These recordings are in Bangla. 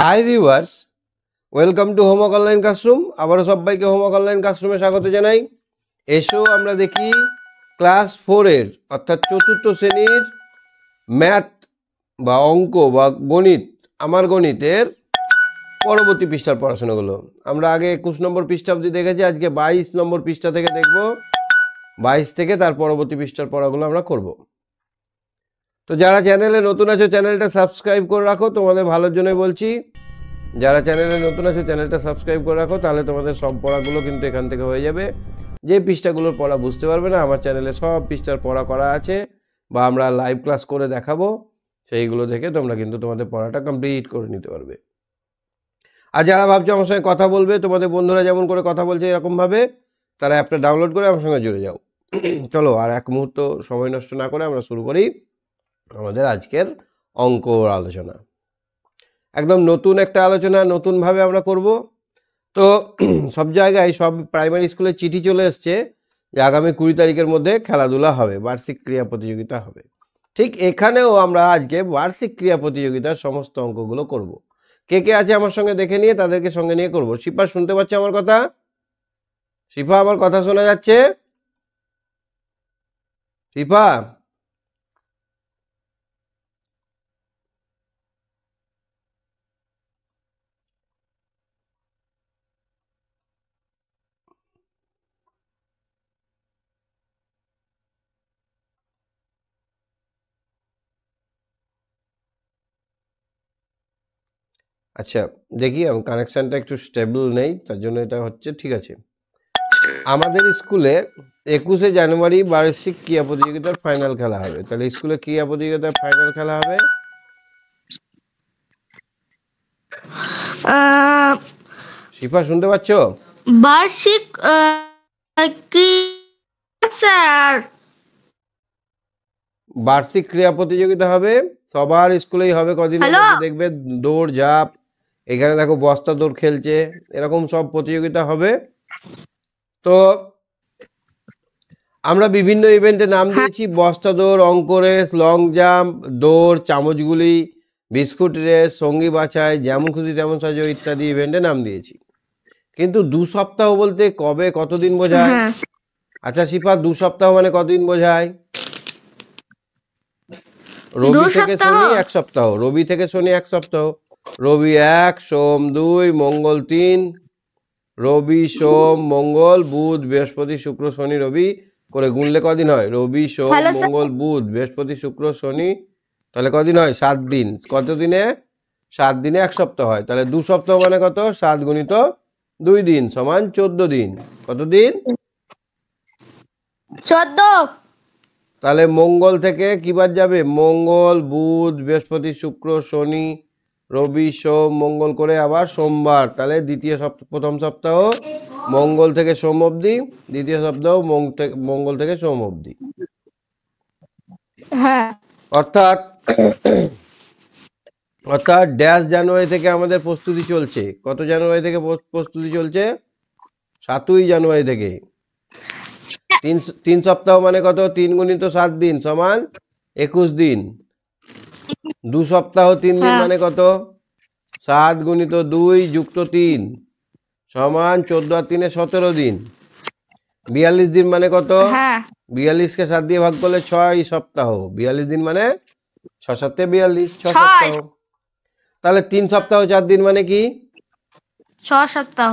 Hi viewers, welcome to homework online classroom. আবারও সবাইকে হোমওয়ার্ক অনলাইন ক্লাসরুমে স্বাগত জানাই। এসো আমরা দেখি ক্লাস 4-এর অর্থাৎ চতুর্থ শ্রেণীর ম্যাথ বা অঙ্ক বা গণিত, আমার গণিতের পরবর্তী পৃষ্ঠার পড়াশোনাগুলো। আমরা আগে 21 নম্বর পৃষ্ঠা অবধি দেখেছি, আজকে 22 নম্বর পৃষ্ঠা থেকে দেখব। 22 থেকে তার পরবর্তী পৃষ্ঠার পড়াগুলো আমরা করব। তো যারা চ্যানেলে নতুন আছো চ্যানেলটা সাবস্ক্রাইব করে রাখো, তোমাদের ভালোর জন্যই বলছি। যারা চ্যানেলে নতুন আছো চ্যানেলটা সাবস্ক্রাইব করে রাখো, তাহলে তোমাদের সব পড়াগুলো কিন্তু এখান থেকে হয়ে যাবে। যে পৃষ্ঠাগুলোর পড়া বুঝতে পারবে না, আমার চ্যানেলে সব পৃষ্ঠার পড়া করা আছে বা আমরা লাইভ ক্লাস করে দেখাবো, সেইগুলো দেখে তোমরা কিন্তু তোমাদের পড়াটা কমপ্লিট করে নিতে পারবে। আর যারা ভাবছো আমার সঙ্গে কথা বলবে, তোমাদের বন্ধুরা যেমন করে কথা বলছে এরকমভাবে, তারা অ্যাপটা ডাউনলোড করে আমার সঙ্গে জুড়ে যাও। চলো আর এক মুহূর্ত সময় নষ্ট না করে আমরা শুরু করি আমাদের আজকের অঙ্ক আলোচনা। একদম নতুন একটা আলোচনা, নতুনভাবে আমরা করব। তো সব জায়গায়, সব প্রাইমারি স্কুলে চিঠি চলে এসছে যে আগামী 20 তারিখের মধ্যে খেলাধুলা হবে, বার্ষিক ক্রীড়া প্রতিযোগিতা হবে। ঠিক এখানেও আমরা আজকে বার্ষিক ক্রীড়া প্রতিযোগিতার সমস্ত অঙ্কগুলো করব। কে কে আছে আমার সঙ্গে দেখে নিয়ে তাদেরকে সঙ্গে নিয়ে করব। শিপা শুনতে পাচ্ছে আমার কথা? শিপা, আমার কথা শোনা যাচ্ছে? শিপা, আচ্ছা দেখি, আমি কানেকশানটা একটু স্টেবল নেই, তার জন্য এটা হচ্ছে। ঠিক আছে, আমাদের স্কুলে 21শে জানুয়ারি বার্ষিক ক্রীড়া প্রতিযোগিতার ফাইনাল খেলা হবে। তাহলে স্কুলে ক্রীড়া প্রতিযোগিতার ফাইনাল খেলা হবে। শিফা শুনতে পাচ্ছ? বার্ষিক স্যার বার্ষিক ক্রীড়া প্রতিযোগিতা হবে, সবার স্কুলেই হবে। কদিন দেখবে দৌড় ঝাঁপ, এখানে দেখো বস্তা দৌড় খেলছে, এরকম সব প্রতিযোগিতা হবে। তো আমরা বিভিন্ন ইভেন্টে নাম দিয়েছি: বস্তা দৌড়, অঙ্ক রেস, লং জাম্প, দৌড়, চামচগুলি, বিস্কুট রেস, সঙ্গী বাছাই, যেমন খুশি তেমন সাজো ইত্যাদি ইভেন্টে নাম দিয়েছি। কিন্তু 2 সপ্তাহ বলতে কবে, কতদিন বোঝায়? আচ্ছা শিপা, 2 সপ্তাহ মানে কতদিন বোঝায়? রবি থেকে শনি 1 সপ্তাহ, রবি থেকে শনি 1 সপ্তাহ। রবি 1, সোম 2, মঙ্গল 3, রবি সোম মঙ্গল বুধ বৃহস্পতি শুক্র শনি রবি করে গুনলে কদিন হয়? রবি সোম মঙ্গল বুধ বৃহস্পতি শুক্র শনি, তাহলে কদিন হয়? 7 দিন। কত দিনে? 7 দিনে 1 সপ্তাহ হয়। তাহলে 2 সপ্তাহ মানে কত? 7 গুণিত 2 দিন সমান 14 দিন। কত দিন? 14। তাহলে মঙ্গল থেকে কি বার যাবে? মঙ্গল বুধ বৃহস্পতি শুক্র শনি রবি সোম মঙ্গল করে আবার সোমবার। তাহলে দ্বিতীয় সপ্তাহ, প্রথম সপ্তাহ মঙ্গল থেকে সোম অবধি, দ্বিতীয় সপ্তাহ মঙ্গল থেকে সোম অবধি। অর্থাৎ ড্যাশ জানুয়ারি থেকে আমাদের প্রস্তুতি চলছে। কত জানুয়ারি থেকে প্রস্তুতি চলছে? 7ই জানুয়ারি থেকে। 3 সপ্তাহ মানে কত? 3 গুণিত 7 দিন সমান 21 দিন। 2 সপ্তাহ 3 দিন মানে কত? 7 গুণিত 2 যুক্ত 3 সমান 14 আর 3 17 দিন। 42 দিন মানে কত? 42কে 7 দিয়ে ভাগ করলে 6 সপ্তাহ। 42 দিন মানে 6 7 42, 6 সপ্তাহ। তাহলে 3 সপ্তাহ 4 দিন মানে কি? 6 সপ্তাহ।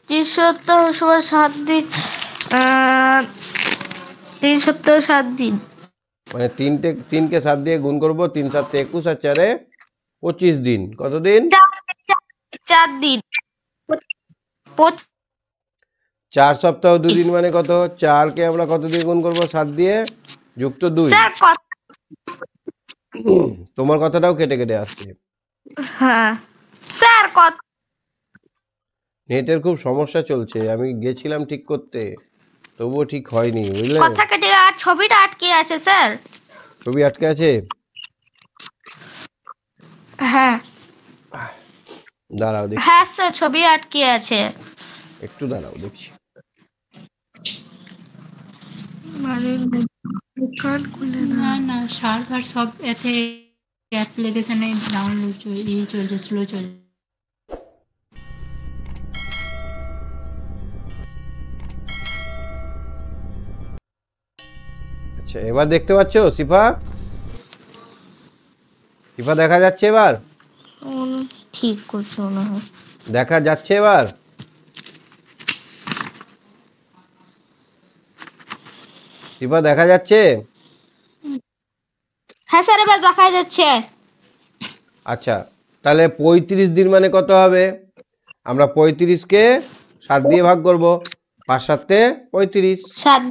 3 সপ্তাহ সমান 7 দিন। 3 সপ্তাহ 7 দিন মানে 3কে 7 দিয়ে গুণ করবো। 3 7 21 আর 4 25 দিন। কত দিন? 4 দিন। 4 সপ্তাহ 2 দিন মানে কত? 4কে আমরা কত দিয়ে গুণ করবো? 7 দিয়ে যুক্ত 2। তোমার কথাটাও কেটে কেটে আসছে। স্যার কত? নেটের খুব সমস্যা চলছে, আমি গেছিলাম ঠিক করতে, তবুও ঠিক হয়নি, বুঝলে? কথা কেটে আর ছবিটা আটকে আছে স্যার। ছবি আটকে আছে? হ্যাঁ দাঁড়াও দেখছি। হ্যাঁ স্যার, ছবি আটকে আছে। একটু দাঁড়াও দেখছি। না সার্ভার সব এতে অ্যাপ্লিকেশনে ডাউনলোড চলছে, স্লো চলছে। আচ্ছা, এবার দেখতে পাচ্ছো সিফা? সিফা দেখা যাচ্ছে এবার? ঠিক করছে মনে হয়। দেখা যাচ্ছে এবার? সিফা দেখা যাচ্ছে? হ্যাঁ স্যার, এবার দেখা যাচ্ছে। আচ্ছা, তাহলে 35 দিন মানে কত হবে? আমরা 35কে 7 দিয়ে ভাগ করব। 5 7 35। 7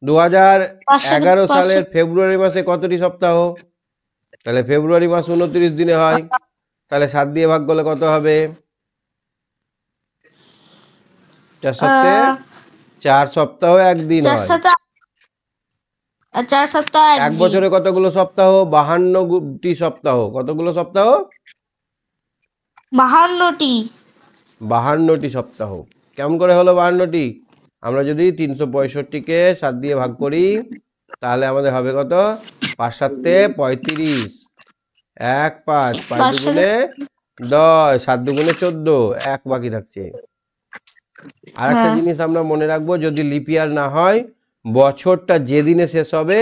5 2011 5 সালের ফেব্রুয়ারি মাসে কতটি সপ্তাহ? তাহলে ফেব্রুয়ারি মাস 29 দিনে হয়। তাহলে 7 দিয়ে ভাগ করলে কত হবে? 4 7 4 সপ্তাহ 1 দিন 4 হয়। 4 সপ্তাহ এক বছরে কতগুলো সপ্তাহ? 52টি সপ্তাহ। কতগুলো সপ্তাহ? 52টি। 52টি সপ্তাহ। কেমন করে হলো 52টি? আমরা যদি 365কে 7 দিয়ে ভাগ করি তাহলে আমাদের হবে কত? 5 7 35। 1 5 5 দুগুণে 10, 7 দুগুণে 14, 1 বাকি থাকছে। আর একটা জিনিস আমরা মনে রাখবো, যদি লিপ ইয়ার না হয়, বছরটা যেদিনে শেষ হবে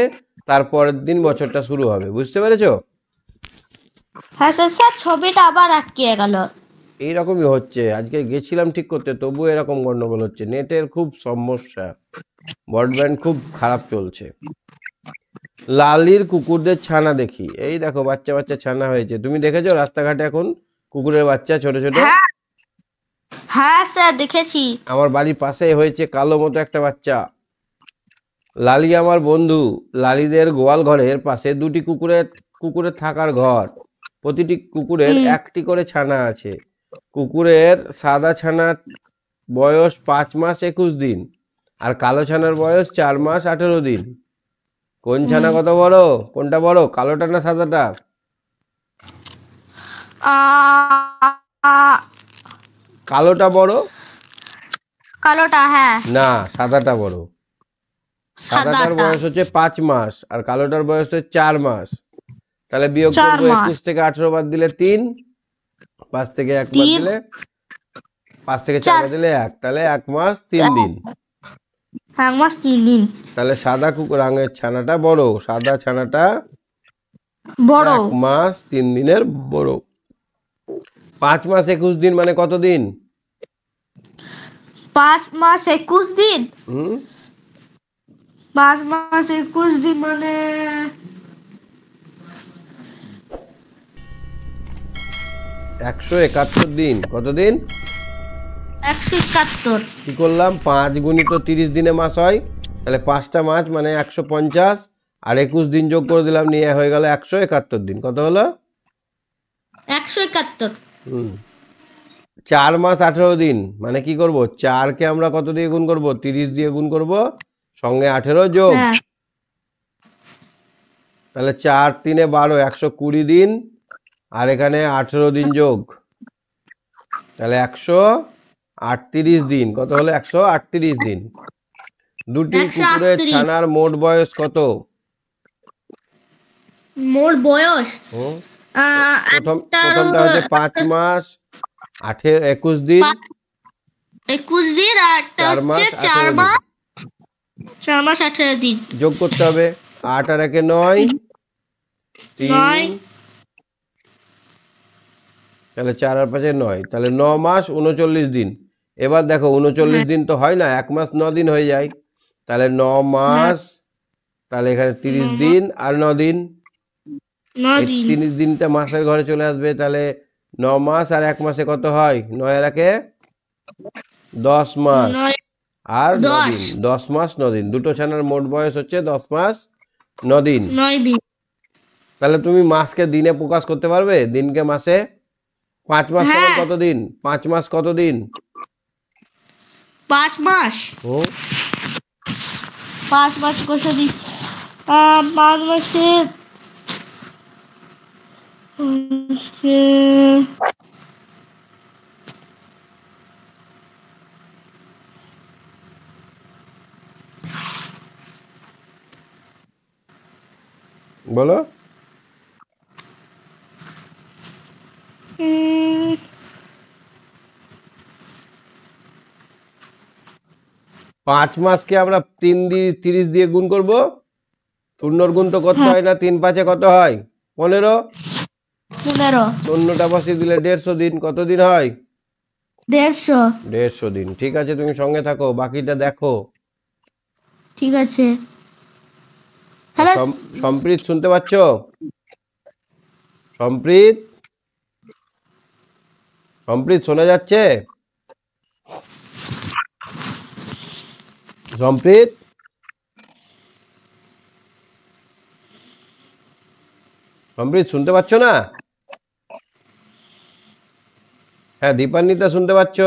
তার পরের দিন বছরটা শুরু হবে। বুঝতে পেরেছো? হ্যাঁ স্যার, স্যার ছবিটা আবার আটকে গেল। এইরকমই হচ্ছে। আজকে গেছিলাম ঠিক করতে, তবুও এরকম গন্ডগোল হচ্ছে। নেটের খুব সমস্যা, ব্রডব্যান্ড খুব খারাপ চলছে। লালির কুকুরদের ছানা দেখি। এই দেখো বাচ্চা বাচ্চা ছানা হয়েছে। তুমি দেখেছো রাস্তাঘাটে এখন কুকুরের বাচ্চা ছোট ছোট? হ্যাঁ হ্যাঁ স্যার, দেখেছি। আমার বাড়ির পাশে হয়েছে কালো মতো একটা বাচ্চা। লালি আমার বন্ধু। লালিদের গোয়াল ঘরের পাশে 2টি কুকুরের থাকার ঘর। প্রতিটি কুকুরের 1টি করে ছানা আছে। কুকুরের সাদা ছানার বয়স 5 মাস 21 দিন আর কালো ছানার বয়স 4 মাস 18 দিন। কোন ছানা কত বড়? কোনটা বড়, কালোটা না সাদাটা? কালোটা বড় কালোটা। হ্যাঁ, না, সাদাটা বড়। সাদাটার সাদাটা। বয়স হচ্ছে 5 মাস আর কালোটার বয়স হচ্ছে 4 মাস। তাহলে বিয়োগ 4 করবো, মাস। 21 থেকে 18 বাদ দিলে 3, 5 থেকে 1 বাদ 3 দিলে 5 থেকে 4 4 বাদ দিলে 1, তাহলে 1 মাস 3 দিন। 1 মাস 3 দিন। তাহলে সাদা কুকুর রঙের ছানাটা বড়, সাদা ছানাটা বড়। 1 মাস 3 দিনের বড়। 5 মাস 21 দিন মানে কত দিন? 5 মাস 21 দিন। হুম 5 মাস 21 দিন মানে 171 দিন। কত দিন? 171। কি করলাম? 5 গুণিত 30 দিনে মাস হয়, তাহলে 5টা মাস মানে 150 আর 21 দিন যোগ করে দিলাম, নিয়ে হয়ে গেল 171 দিন। কত হলো? 171। 4 মাস 18 দিন মানে কি করব? 4কে আমরা কত দিয়ে গুণ করব? 30 দিয়ে গুণ করব, সঙ্গে 18 যোগ। হ্যাঁ, তাহলে 4 3 12, 120 দিন আর এখানে 18 দিন যোগ, তাহলে 138 দিন। কত হলো? 138 দিন। 2টি কুকুরের 138। ছানার মোট বয়স কত? মোর বয়স হুম একটার প্রথমটা হচ্ছে 5 মাস 21 দিন, 21 দিন আর একটা 4 হচ্ছে মাস 4 18 দিন। মাস 4 মাস 18 দিন। যোগ করতে হবে। 8 আর 1 9, 9 3, তাহলে 4 আর 5 9, তাহলে 9 মাস 39 দিন। এবার দেখো 39 দিন তো হয় না, 1 মাস 9 দিন হয়ে যায়। তাহলে 9 মাস, তাহলে এখানে 30 দিন আর 9 দিন। 9 এই দিন। 30 দিনটা মাসের ঘরে চলে আসবে। তাহলে 9 মাস আর 1 মাসে কত হয়? 9 আর 1 10 মাস 9 আর 9 10 দিন। 10 মাস 9 দিন। দুটো ছানার মোট বয়স হচ্ছে 10 মাস 9 দিন। 9 দিন। তাহলে তুমি মাসকে দিনে প্রকাশ করতে পারবে, দিনকে মাসে? 5 মাস সমান কত দিন? 5 মাস কত দিন? 5 মাস। 5 মাস কত দিন? 5 মাসে বলো। 5 মাসকে আমরা 30 দিয়ে গুণ করব। শূন্যর গুণ তো করতে হয় না, 3 5 কত হয়? 15। 15। শূন্যটা বসিয়ে দিলে 150 দিন। কত দিন হয়? 150। 150 দিন। ঠিক আছে, তুমি সঙ্গে থাকো, বাকিটা দেখো। ঠিক আছে। হ্যালো সম্প্রীত শুনতে পাচ্ছ? সম্প্রীত, সম্প্রীত শোনা যাচ্ছে? সম্প্রীত, সম্প্রীত শুনতে পাচ্ছ না? হ্যাঁ, দীপান্বিতা শুনতে পাচ্ছ?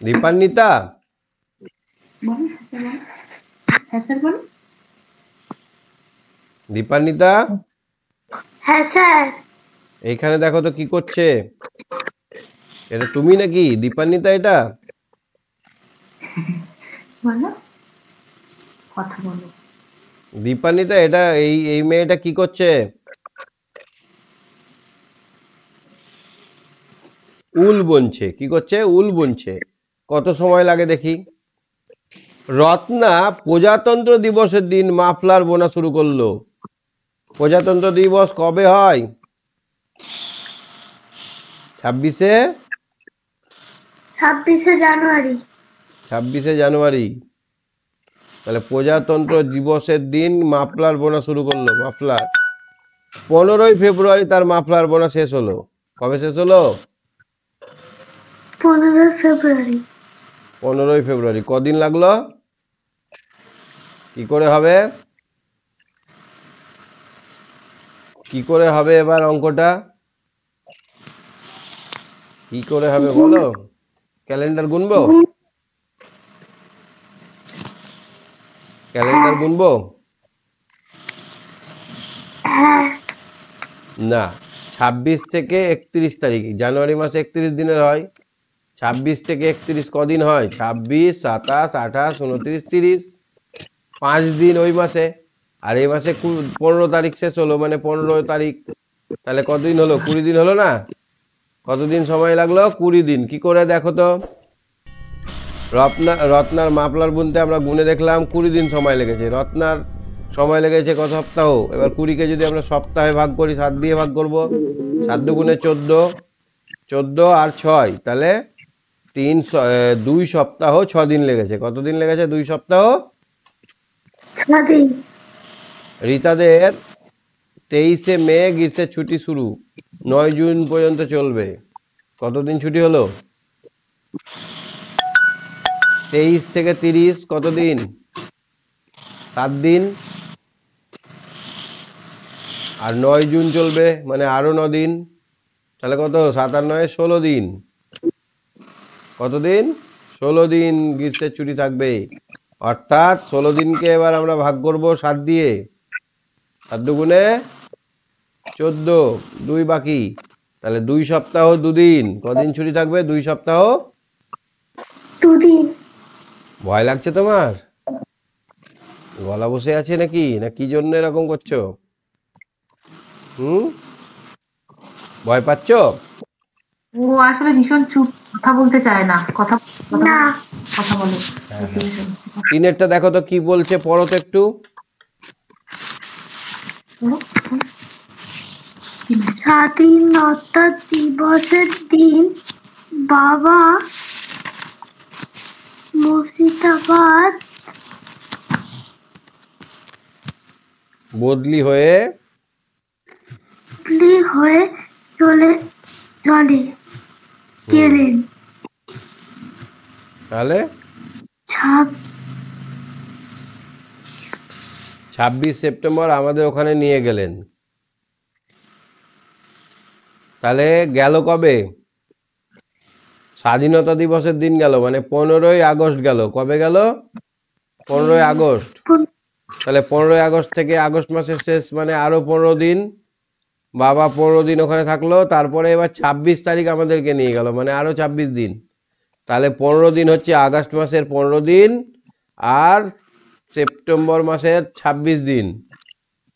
দীপান্বিতা, দীপান্বিতা, হ্যাঁ স্যার। এইখানে দেখো তো কি করছে। এটা তুমি নাকি দীপান্বিতা? এটা দীপান্বিতা, এটা এই মেয়েটা কি করছে? উল বুনছে। কি করছে? উল বুনছে। কত সময় লাগে দেখি। রত্না প্রজাতন্ত্র দিবসের দিন মাফলার বোনা শুরু করলো। প্রজাতন্ত্র দিবস কবে হয়? 26শে 26শে জানুয়ারি। 26শে জানুয়ারি। তাহলে প্রজাতন্ত্র দিবসের দিন মাফলার বোনা শুরু করলো। মাফলার 15ই ফেব্রুয়ারি তার মাফলার বোনা শেষ হলো। কবে শেষ হলো? 15 ফেব্রুয়ারি। 15ই ফেব্রুয়ারি। কদিন লাগলো? কি করে হবে? কি করে হবে এবার অঙ্কটা? কি করে হবে বলো? ক্যালেন্ডার গুনবো? ক্যালেন্ডার গুনবো? না, 26 থেকে 31 তারিখ। জানুয়ারি মাসে 31 দিনের হয়। 26 থেকে 31 কদিন হয়? 26, 27, 28, 29, 30। 5 দিন ওই মাসে। আর এই মাসে 15 তারিখ শেষ হলো, মানে 15 তারিখ। তাহলে কতদিন হলো? 20 দিন হলো না? কতদিন সময় লাগলো? 20 দিন। কি করে দেখো তো। রত্নার মাফলার বুনতে আমরা গুনে দেখলাম 20 দিন সময় লেগেছে। রত্নার সময় লেগেছে কত সপ্তাহ? এবার 20কে যদি আমরা সপ্তাহে ভাগ করি, 7 দিয়ে ভাগ করব। 7 দুগুণে 14, 14 আর 6, তাহলে 2 সপ্তাহ 6 দিন লেগেছে। কত দিন লেগেছে? 2 সপ্তাহ 6 দিন। রীতাদের 23শে মে গ্রীষ্মের ছুটি শুরু, 9 জুন পর্যন্ত চলবে। কতদিন ছুটি হলো? 23 থেকে 30 কতদিন? 7 দিন। আর 9 জুন চলবে, মানে আরো 9 দিন। তাহলে কত? 7 আর 9 16 দিন। কতদিন? 16 দিন গ্রীষ্মের ছুটি থাকবে। অর্থাৎ 16 দিনকে এবার আমরা ভাগ করব 7 দিয়ে। 7 দুগুণে 14, 2 বাকি। তাহলে 2 সপ্তাহ 2 দিন। কদিন ছুটি থাকবে? 2 সপ্তাহ 2 দিন। ভয় লাগছে তোমার? গলা বসে আছে নাকি? না কি জন্য এরকম করছো? ভয় পাচ্ছ? ও আসলে ভীষণ চুপ, কথা বলতে চায় না। কথা না। কথা বলে। তিনেরটা দেখো তো কি বলছে, পড়ো তো একটু। স্বাধীনতা দিবসের দিন বাবা মুর্শিদাবাদ বদলি হয়ে চলে গেলেন। তাহলে 26 সেপ্টেম্বর আমাদের ওখানে নিয়ে গেলেন। তাহলে গেল কবে? স্বাধীনতা দিবসের দিন গেল, মানে 15ই আগস্ট গেল। কবে গেল? 15ই আগস্ট। তাহলে 15ই আগস্ট থেকে আগস্ট মাসের শেষ, মানে আরো 15 দিন। বাবা 15 দিন ওখানে থাকলো। তারপরে এবার 26 তারিখ আমাদেরকে নিয়ে গেল, মানে আরো 26 দিন। তাহলে 15 দিন হচ্ছে আগস্ট মাসের 15 দিন, আর সেপ্টেম্বর মাসের 26 দিন।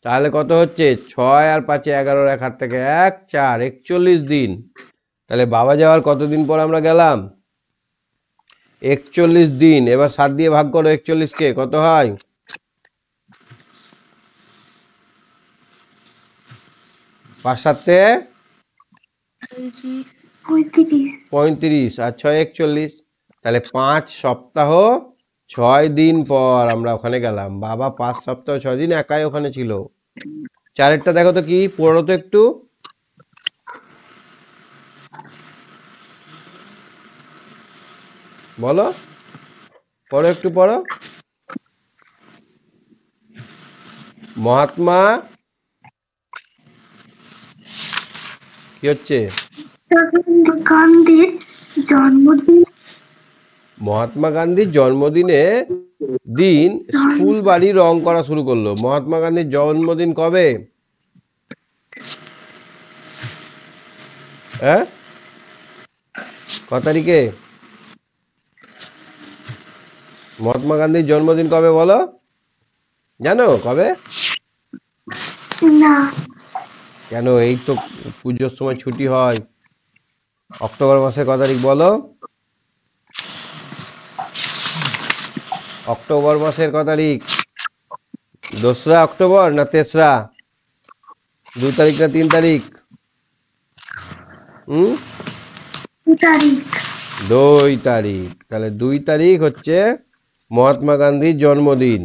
তাহলে কত হচ্ছে 6 আর 5 11, এক হাত থেকে 1 4 41 দিন। তাহলে বাবা যাওয়ার কতদিন পর আমরা গেলাম? 41 দিন। এবার 7 দিয়ে ভাগ করো 41কে, কত হয়? 5 7 35 আর 6 41। তাহলে 5 সপ্তাহ 6 দিন পর আমরা ওখানে গেলাম। বাবা 5 সপ্তাহ 6 দিন একাই ওখানে ছিল। চারেরটা দেখো তো কি, পড়ো তো একটু, বলো, পড়ো একটু পড়ো। মহাত্মা কি হচ্ছে? গান্ধীর জন্মদিন। মহাত্মা গান্ধীর জন্মদিনে দিন স্কুল বাড়ি রং করা শুরু করলো। মহাত্মা গান্ধীর জন্মদিন কবে? হ্যাঁ, ক তারিখে? মহাত্মা গান্ধীর জন্মদিন কবে বলো, জানো কবে? না, কেন, এই তো পুজোর সময় ছুটি হয়। অক্টোবর মাসের ক তারিখ বলো? অক্টোবর মাসের ক তারিখ? 2রা অক্টোবর না 3রা? 2 তারিখ না 3 তারিখ? 2 তারিখ। তাহলে 2 তারিখ হচ্ছে মহাত্মা গান্ধীর জন্মদিন।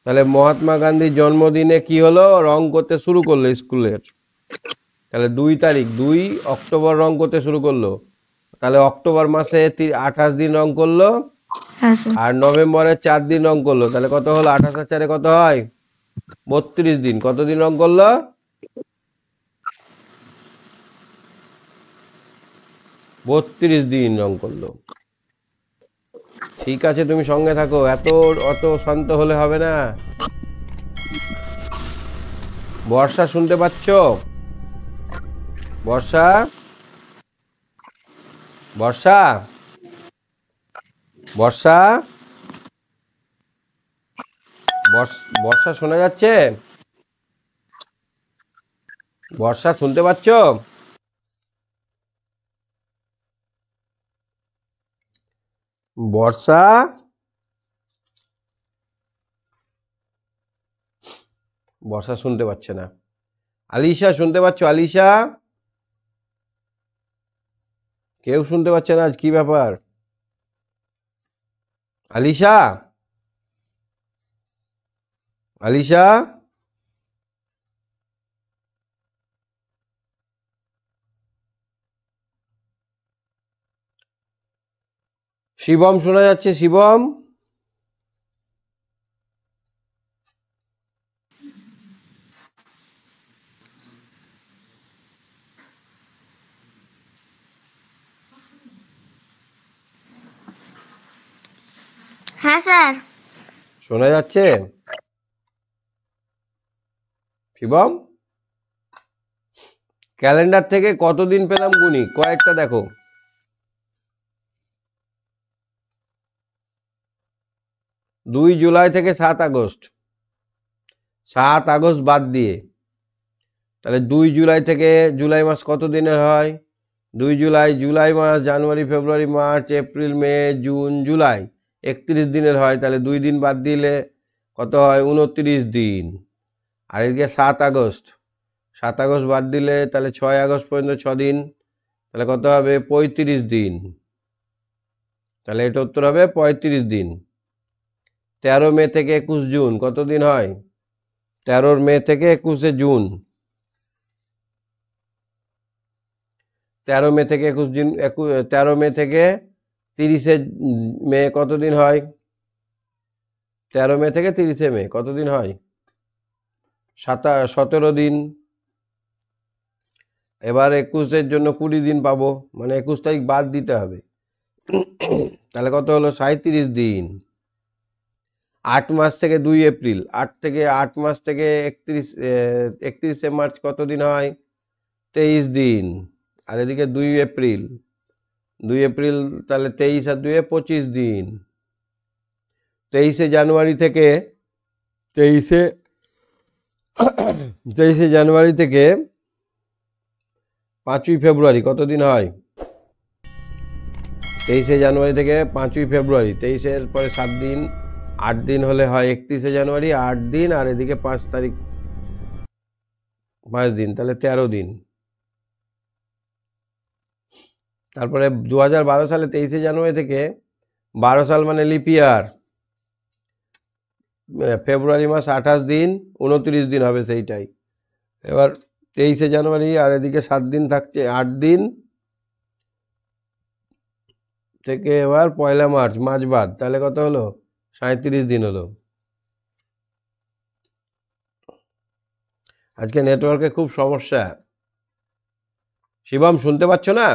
তাহলে মহাত্মা গান্ধীর জন্মদিনে কি হলো? রং করতে শুরু করলো স্কুলের। তাহলে 2 তারিখ, 2 অক্টোবর রং করতে শুরু করলো। তাহলে অক্টোবর মাসে 28 দিন রং করলো, হ্যাঁ স্যার। আর নভেম্বরে 4 দিন রং করলো। তাহলে কত হলো? 28 আর 4 কত হয়? 32 দিন। কত দিন রং করলো? 32 দিন রং করলো। ঠিক আছে, তুমি সঙ্গে থাকো, অত শান্ত হলে হবে না। বর্ষা শুনতে পাচ্ছ? বর্ষা, বর্ষা, বর্ষা, বর্ষা শোনা যাচ্ছে? বর্ষা শুনতে পাচ্ছ? বর্ষা, বর্ষা শুনতে পাচ্ছে না। আলিশা শুনতে পাচ্ছ? আলিশা, কেউ শুনতে পাচ্ছে না আজ, কি ব্যাপার? আলিশা, আলিশা, শিবম শোনা যাচ্ছে? শিবম, হ্যাঁ স্যার। শোনা যাচ্ছে? শিবম, ক্যালেন্ডার থেকে কতদিন পেলাম গুনি, কয়েকটা দেখো। 2 জুলাই থেকে 7 আগস্ট, 7 আগস্ট বাদ দিয়ে, তাহলে 2 জুলাই থেকে জুলাই মাস কত দিনের হয়? 2 জুলাই, জুলাই মাস, জানুয়ারি, ফেব্রুয়ারি, মার্চ, এপ্রিল, মে, জুন, জুলাই, 31 দিনের হয়। তাহলে 2 দিন বাদ দিলে কত হয়? 29 দিন। আর এদিকে 7 আগস্ট, 7 আগস্ট বাদ দিলে তাহলে 6 আগস্ট পর্যন্ত 6 দিন, তাহলে কত হবে? 35 দিন। তাহলে এটা উত্তর হবে 35 দিন। 13 মে থেকে 21 জুন কত দিন হয়? 13 মে থেকে 21 জুন, 13 মে থেকে 21 জুন, 13 মে থেকে 30 মে কত দিন হয়? 13 মে থেকে 30 মে কত দিন হয়? 17 দিন। এবার 21 জন্য 20 দিন পাবো, মানে 21 তারিখ বাদ দিতে হবে। তাহলে কত হলো? 37 দিন। 8 মাস থেকে 2 এপ্রিল, 8 মাস থেকে 31 মার্চ কত দিন হয়? 23 দিন। আর এদিকে 2 এপ্রিল, 2 এপ্রিল, তাহলে 23 আর 2 25 দিন। 23 জানুয়ারি থেকে 23 তেইশে জানুয়ারি থেকে 5ই ফেব্রুয়ারি কতদিন হয়? 23শে জানুয়ারি থেকে 5ই ফেব্রুয়ারি, 23-এর পরে 7 দিন, 8 দিন হলে হয় 31শে জানুয়ারি, 8 দিন, আর এদিকে 5 তারিখ 5 দিন, তাহলে 13 দিন। তারপরে 2012 সালে 23শে জানুয়ারি থেকে 12 সাল মানে লিপ ইয়ার, ফেব্রুয়ারি মাস 28 দিন, 29 দিন হবে সেইটাই। এবার 23শে জানুয়ারি আর এদিকে 7 দিন থাকছে, 8 দিন থেকে এবার 1 মার্চ, মাঝ বাদ, তাহলে কত হলো? 37 দিন হলো। আজকে নেটওয়ার্কে খুব সমস্যা। শিবম শুনতে পাচ্ছ না?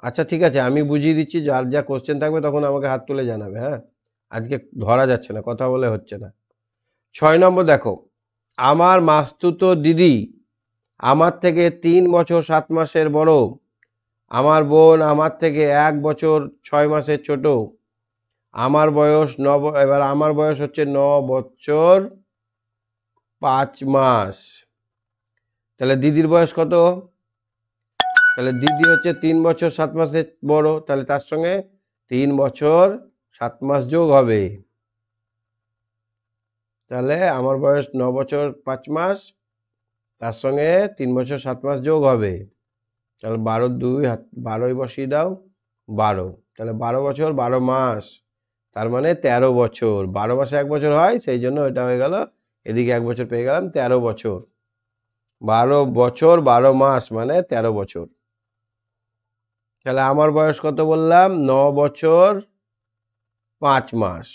আচ্ছা ঠিক আছে, আমি বুঝিয়ে দিচ্ছি, যার যা কোশ্চেন থাকবে তখন আমাকে হাত তুলে জানাবে। হ্যাঁ, আজকে ধরা যাচ্ছে না, কথা বলে হচ্ছে না। 6 নম্বর দেখো, আমার মাস্তুতো দিদি আমার থেকে 3 বছর 7 মাসের বড়, আমার বোন আমার থেকে 1 বছর 6 মাসের ছোট, আমার বয়স এবার আমার বয়স হচ্ছে 9 বছর 5 মাস। তাহলে দিদির বয়স কত? তাহলে দিদি হচ্ছে 3 বছর 7 মাসের বড়, তাহলে তার সঙ্গে 3 বছর 7 মাস যোগ হবে। তাহলে আমার বয়স 9 বছর 5 মাস, তার সঙ্গে 3 বছর 7 মাস যোগ হবে। তাহলে 12 2 12ই বসিয়ে দাও, 12। তাহলে 12 বছর 12 মাস, তার মানে 13 বছর। 12 মাসে 1 বছর হয়, সেই জন্য এটা হয়ে গেল, এদিকে 1 বছর পেয়ে গেলাম, 13 বছর। 12 বছর 12 মাস মানে 13 বছর। তাহলে আমার বয়স কত বললাম? 9 বছর 5 মাস।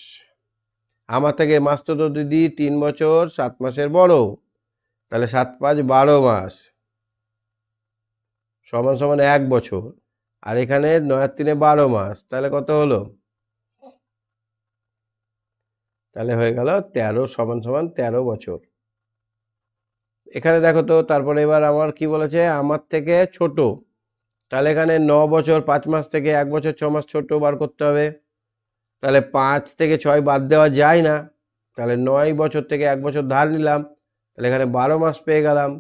আমার থেকে মাস্তুতো দিদি 3 বছর 7 মাসের বড়, তাহলে 7 5 12 মাস সমান সমান 1 বছর। আর এখানে 9 আর 3 12 মাস, তাহলে কত হলো? তাহলে হয়ে গেল 13 সমান সমান 13 বছর। এখানে দেখো তো, তারপরে এবার আমার কি বলেছে? আমার থেকে ছোট, তাহলে এখানে 9 বছর 5 মাস থেকে 1 বছর 6 মাস ছোট বার করতে হবে। তাহলে 5 থেকে 6 বাদ দেওয়া যায় না, তাহলে 9 বছর থেকে 1 বছর ধার নিলাম, তাহলে এখানে 12 মাস পেয়ে গেলাম।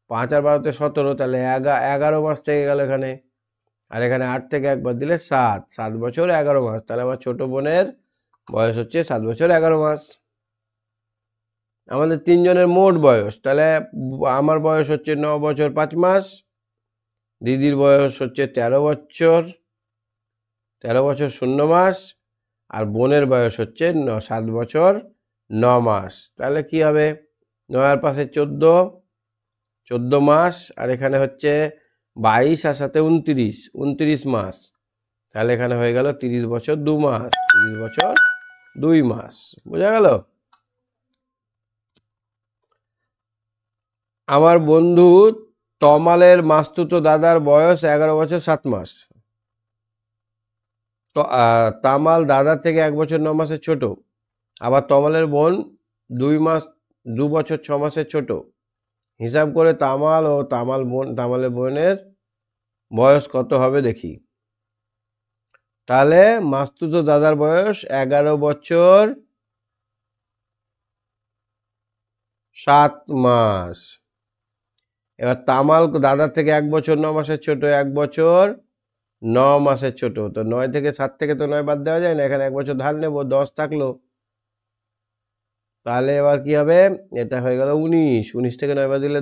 5 আর 12 তে 17, তাহলে 11 মাস থেকে গেল এখানে। আর এখানে 8 থেকে 1 বাদ দিলে 7 বছর 11 মাস। তাহলে আমার ছোট বোনের বয়স হচ্ছে 7 বছর 11 মাস। আমাদের 3 জনের মোট বয়স, তাহলে আমার বয়স হচ্ছে 9 বছর 5 মাস, দিদির বয়স হচ্ছে 13 বছর 0 মাস, আর বোনের বয়স হচ্ছে 7 বছর 9 মাস। তাহলে কি হবে? 9 আর পাশে 14 মাস, আর এখানে হচ্ছে 22 আর সাথে 29 মাস। তাহলে এখানে হয়ে গেল 30 বছর 2 মাস, 30 বছর 2 মাস। বোঝা গেল? আমার বন্ধু তমালের মাস্তুতো দাদার বয়স 11 বছর 7 মাস। তামাল দাদার থেকে 1 বছর 9 মাসের ছোট, আবার তমালের বোন 2 বছর 6 মাসের ছোট। হিসাব করে তামাল ও তামালের বোনের বয়স কত হবে দেখি। তাহলে মাস্তুতো দাদার বয়স 11 বছর 7 মাস। এবার তামাল দাদার থেকে 1 বছর 9 মাসের ছোট, 1 বছর 9 মাসের ছোট। তো 9 থেকে 7 থেকে তো 9 বাদ দেওয়া যায় না, এখানে 1 বছর ধার নেব, 10 থাকলো। তাহলে এবার কি হবে? এটা হয়ে গেল 19 থেকে 9 বাদ দিলে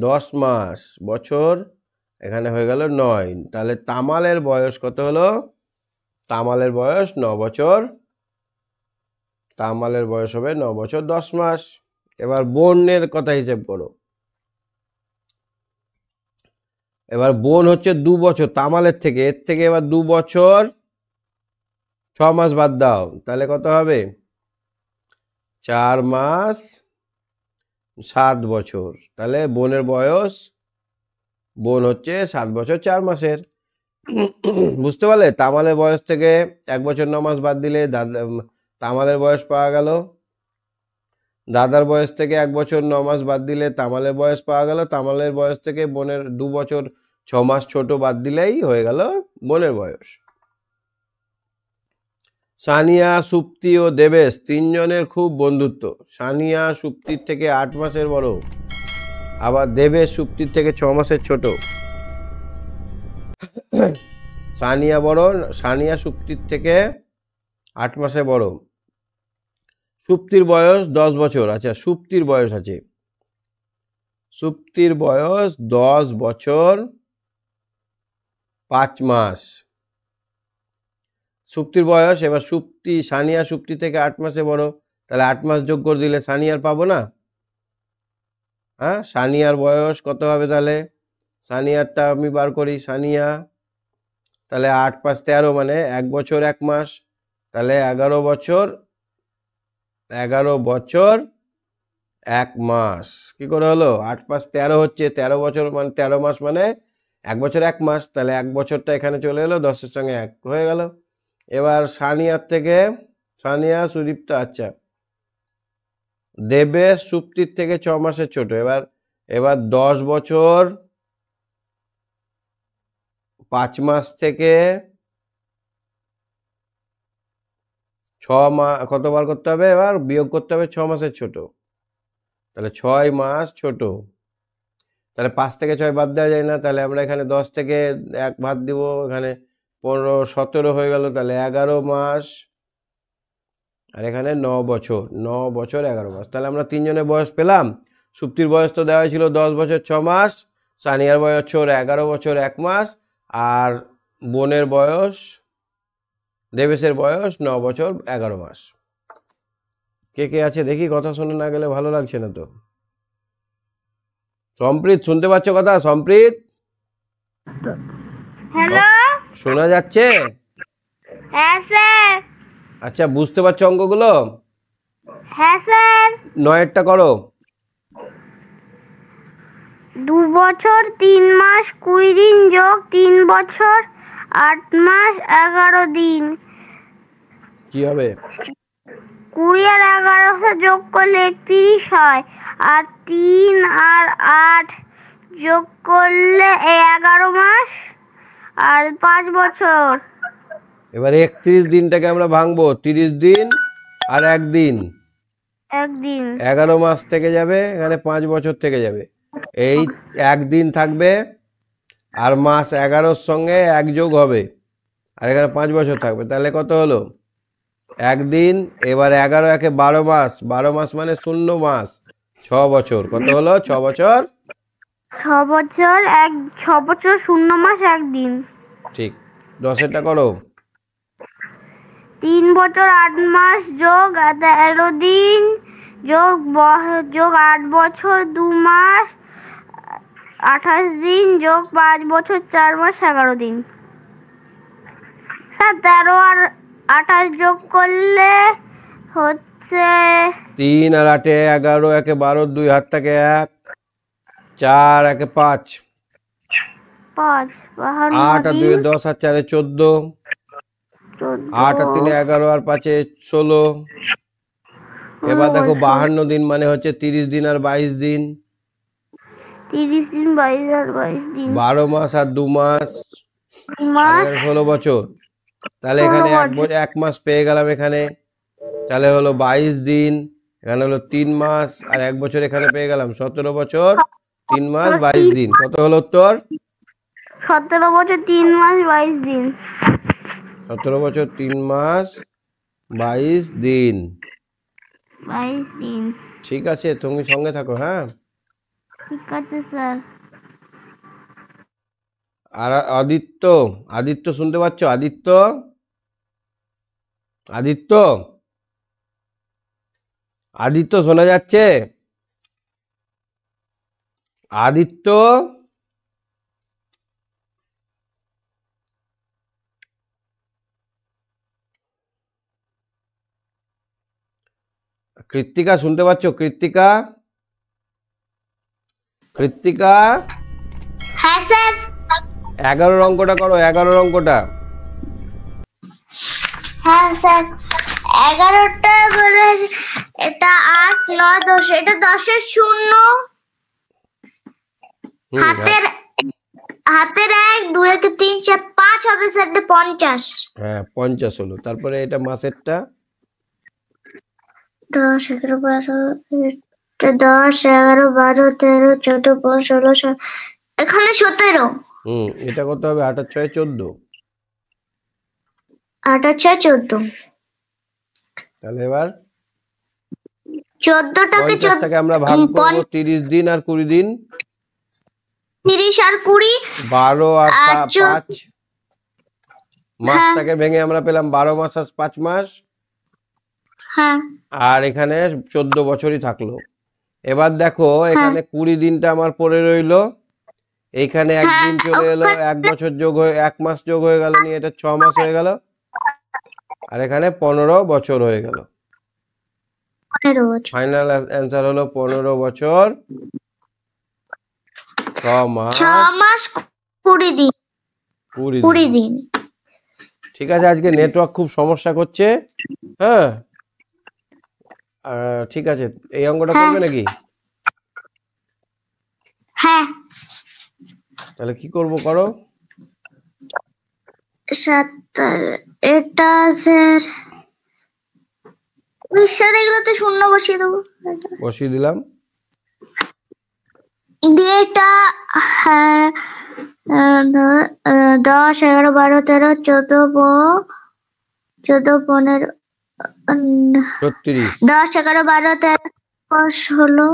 10 মাস বছর, এখানে হয়ে গেল 9। তাহলে তামালের বয়স কত হলো? তামালের বয়স 9 বছর, তামালের বয়স হবে 9 বছর 10 মাস। এবার বোনের কথা হিসেব করো। এবার বোন হচ্ছে 2 বছর তামালের থেকে, এর থেকে এবার 2 বছর 6 মাস বাদ দাও, তাহলে কত হবে? 4 মাস 7 বছর। তাহলে বোনের বয়স, বোন হচ্ছে 7 বছর 4 মাসের। বুঝতে পারলে? তামালের বয়স থেকে 1 বছর 9 মাস বাদ দিলে তামালের বয়স পাওয়া গেল। দাদার বয়স থেকে 1 বছর 9 মাস বাদ দিলে তামালের বয়স পাওয়া গেল। তামালের বয়স থেকে বোনের 2 বছর 6 মাস ছোট বাদ দিলেই হয়ে গেল বোনের বয়স। সানিয়া, সুপ্তি ও দেবেশ তিনজনের খুব বন্ধুত্ব। সানিয়া সুপ্তির থেকে 8 মাসের বড়, আবার দেবেশ সুপ্তির থেকে 6 মাসের ছোট। সানিয়া সুপ্তির থেকে 8 মাসের বড়। সুপ্তির বয়স 10 বছর। আচ্ছা, সুপ্তির বয়স আছে, সুপ্তির বয়স 10 বছর 5 মাস। সুপ্তির বয়স, এবার সানিয়া সুপ্তি থেকে 8 মাসে বড়, তাহলে 8 মাস যোগ করে দিলে সানিয়ার পাবো না? হ্যাঁ, সানিয়ার বয়স কত হবে তাহলে? সানিয়ারটা আমি বার করি। সানিয়া তাহলে 8 + 13 মানে 1 বছর 1 মাস, তাহলে 11 বছর 1 মাস। কি করে হলো? 8 + 13 হচ্ছে 13 বছর, মানে 13 মাস মানে 1 বছর 1 মাস, তাহলে 1 বছরটা এখানে চলে এলো, 10-এর সঙ্গে 1 হয়ে গেল। এবার সানিয়ার থেকে সানিয়া সুদীপ্তা, আচ্ছা দেবেশ সুপ্তির থেকে 6 মাসের ছোট। এবার 10 বছর 5 মাস থেকে 6 মাস কতবার করতে হবে? এবার বিয়োগ করতে হবে 6 মাসের ছোট, তাহলে 6 মাস ছোট। তাহলে 5 থেকে 6 বাদ দেওয়া যায় না, তাহলে আমরা এখানে 10 থেকে 1 বাদ দিব, এখানে 15 17 হয়ে গেল, তাহলে 11 মাস, আর এখানে 9 বছর 11 মাস। তাহলে আমরা তিনজনের বয়স পেলাম। সুপ্তির বয়স তো দেওয়া ছিল 10 বছর 6 মাস, সানিয়ার বয়স 11 বছর 1 মাস, আর বোনের বয়স দেবেশের বয়স 9 বছর 11 মাস। কে কে আছে দেখি? কথা শুনে না গেলে ভালো লাগছে না তো। সম্প্রীত, শুনতে পাচ্ছ কথা? সম্প্রীত, হ্যালো, শোনা যাচ্ছে? হ্যাঁ স্যার। আচ্ছা, বুঝতে পারছো অঙ্কগুলো? হ্যাঁ স্যার। 9এরটা করো। 2 বছর 3 মাস 20 দিন যোগ 3 বছর 8 মাস 11 দিন। কি হবে? 20 আর 11 যোগ করলে 31 হয়, আর 3 আর 8 যোগ করলে 11 মাস আর 5 বছর। এবার 31 দিনটাকে আমরা ভাঙবো, 30 দিন আর 1 দিন, একদিন 11 মাস থেকে যাবে, এখানে 5 বছর থেকে যাবে। এই 1 দিন থাকবে, আর মাস 11-র সঙ্গে 1 যোগ হবে, আর এখানে 5 বছর থাকবে, তাহলে কত হলো? 1 দিন। এবার 11 একে 12 মাস, 12 মাস মানে 0 মাস, 6 বছর। কত হলো? 6 বছর 6 বছর 6 বছর 0 মাস 1 দিন। ঠিক। 10এরটা করো। 3 বছর 8 মাস যোগ 13 দিন যোগ 8 বছর 2 মাস 28 দিন যোগ 5 বছর 4 মাস 11 দিন। স্যার 13 আর 28 যোগ করলে হচ্ছে 3 আর 8 11, একে 12, 2 হাত থেকে 1, 4 একে 5, 5 8 আর 2 10, আর 4 14, 8 আর 3 11, আর 5 16। এবার দেখো 52 দিন মানে হচ্ছে 30 দিন আর 22 দিন, 30 দিন 22 আর 22 দিন, 12 মাস আর 2 মাস, আর এখানে 16 বছর। তাহলে এখানে 1 মাস পেয়ে গেলাম এখানে, তাহলে হলো 22 দিন, এখানে হলো 3 মাস, আর 1 বছর এখানে পেয়ে গেলাম, 17 বছর 3 মাস 22 দিন। কত হলো উত্তর? 17 বছর 3 মাস 22 দিন। 17 বছর 3 মাস 22 দিন। 22 দিন। ঠিক আছে, তুমি সঙ্গে থাকো। হ্যাঁ, ঠিক আছে স্যার। আর আদিত্য শুনতে পাচ্ছ? আদিত্য শোনা যাচ্ছে? আদিত্য, কৃত্তিকা শুনতে পাচ্ছ? কৃত্তিকা, হ্যাঁ স্যার। 11 অঙ্কটা করো, 11 অঙ্কটা। হ্যাঁ স্যার। 11টা বলে এটা 8 9 10, এটা 10-এর 0 হাতের হাতের 1 2 1 3 4 5 হবে স্যার 50। হ্যাঁ 50 হলো। তারপরে এটা মাসেরটা 10 11 12 10 11 12 13 14 15 16 এখানে 17। এটা কত হবে? 8 আর 6 14। 8 আর 6 14। তাহলে এবার 14টাকে 50টাকে আমরা ভাগ করব 30 দিন আর 20 দিন। 30 আর 20 12 আর আর 5 মাসটাকে ভেঙে আমরা পেলাম 12 মাস আর 5 মাস। হ্যাঁ আর এখানে 14 বছরই থাকলো। এবার দেখো এখানে 20 দিনটা আমার পড়ে রইলো, এইখানে একদিন চলে এলো, 1 বছর যোগ হয়ে 1 মাস যোগ হয়ে গেল, নিয়ে এটা 6 মাস হয়ে গেল, আর এখানে 15 বছর হয়ে গেল। 15 বছর। ফাইনাল অ্যান্সার হলো 15 বছর 6 মাস 6 মাস 20 দিন। 20 দিন। ঠিক আছে, আজকে নেটওয়ার্ক খুব সমস্যা করছে। হ্যাঁ ঠিক আছে, এই অঙ্কটা করবে নাকি? হ্যাঁ তাহলে কি করব, করো। এটা স্যার এগুলোতে শূন্য বসিয়ে দেবো। বসিয়ে দিলাম। দিয়ে এটা 10 11 12 13 14 15 36। 10 11 12 13 16